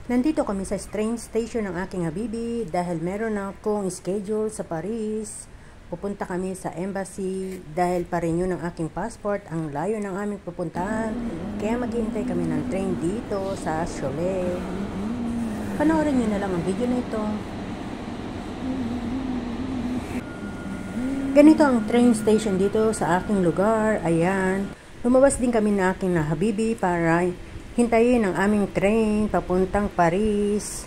Nandito kami sa train station ng aking habibi dahil meron akong schedule sa Paris. Pupunta kami sa embassy dahil pa rin yun ang aking passport. Ang layo ng aming pupuntahan. Kaya maghihintay kami ng train dito sa Cholet. Panoorin nyo na lang ang video na ito. Ganito ang train station dito sa aking lugar. Ayan. Lumabas din kami na aking habibi para hintayin ang aming train papuntang Paris.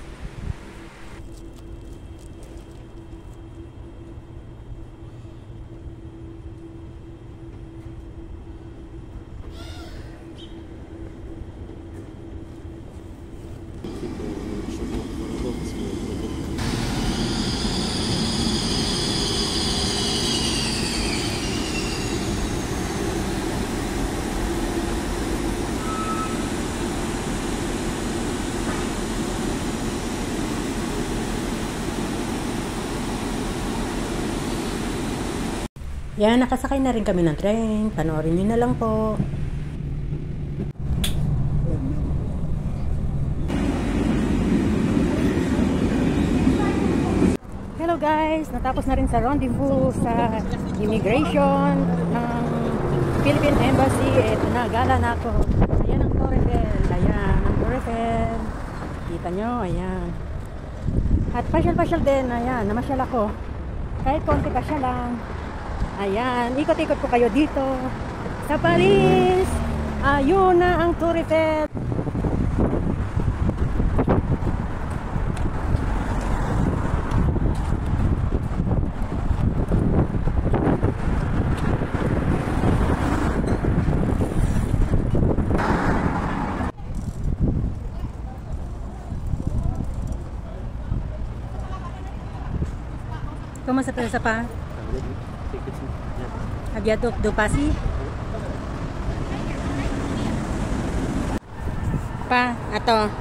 Yan, nakasakay na rin kami ng train. Panoorin nyo na lang po. Hello guys! Natapos na rin sa rendezvous sa immigration ng Philippine Embassy. Ito na, gala na ako. Ayan ang Torre Eiffel. Ayan, ang Torre Eiffel. Kita nyo, ayan. At pasyal-pasyal din. Ayan, namasyal ako. Kahit konti pasyal lang. Ayan, ikot-ikot po kayo dito sa Paris. Ayun na ang Torre Eiffel. Kumusta sa pa? Aviadok do Passy? Pa, ato.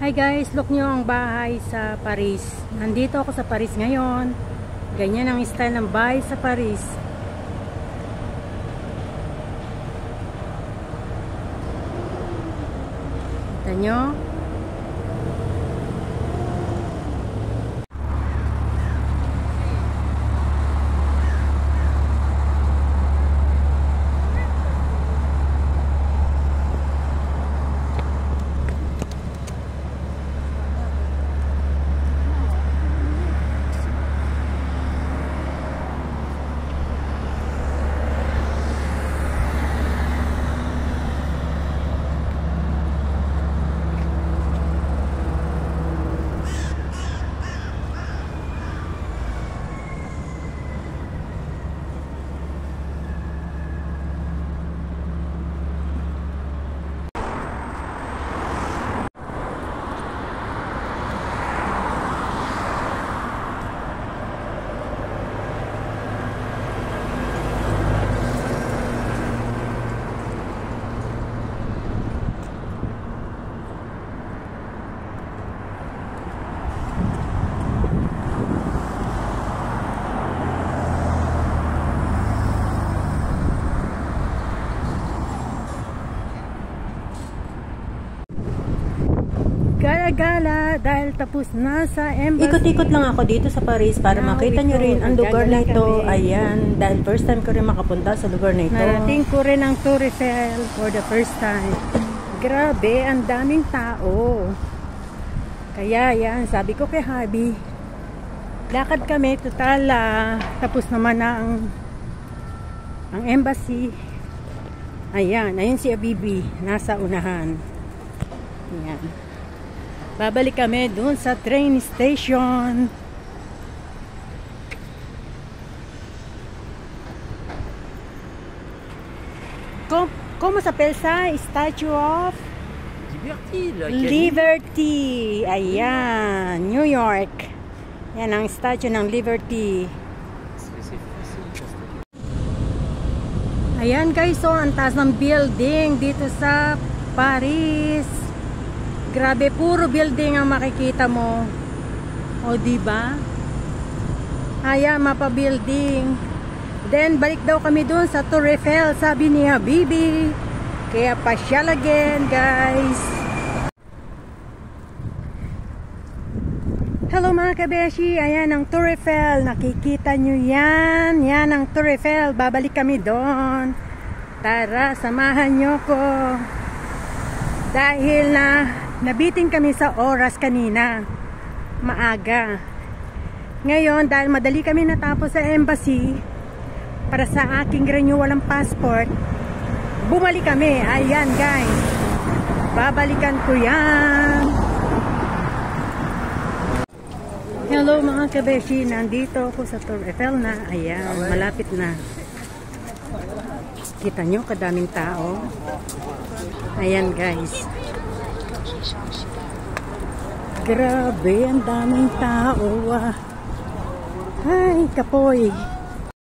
Hi guys, look nyo ang bahay sa Paris. Nandito ako sa Paris ngayon. Ganyan ang style ng bahay sa Paris. Kita nyo? Gala-gala dahil tapos na sa embassy. Ikot-ikot lang ako dito sa Paris para makita nyo rin ang lugar na ito. Ayan, dahil first time ko rin makapunta sa lugar na ito. Narating ko rin ang Torre Eiffel for the first time. Grabe, ang daming tao. Kaya yan, sabi ko kay Habi, lakad kami, total tapos naman na ang embassy. Ayan, ayun si Habibi, nasa unahan. Ayan. Babalik kami dun sa train station. Como sa Pelsa? Statue of Liberty, là, Liberty. Ayan, New York. Yan ang statue ng Liberty. Ayan guys, so ang taas ng building dito sa Paris. Grabe, puro building ang makikita mo. O diba? Ayan, mapa building. Then balik daw kami dun sa Tour Eiffel, sabi ni Habibi. Kaya pasyal again guys. Hello mga kabeshi, ayan ang Tour Eiffel. Nakikita nyo yan. Yan ang Tour Eiffel. Babalik kami doon. Tara, samahan nyo ko. Dahil nabitin kami sa oras kanina. Maaga. Ngayon, dahil madali kami natapos sa embassy, para sa aking renewal ng passport, bumalik kami. Ayan guys. Babalikan ko yan. Hello mga kabeshi, nandito ako sa Tour Eiffel na. Ayan, malapit na. Kita nyo, kadaming tao. Ayan guys. Grabe, ang daming tao. Ay, kapoy.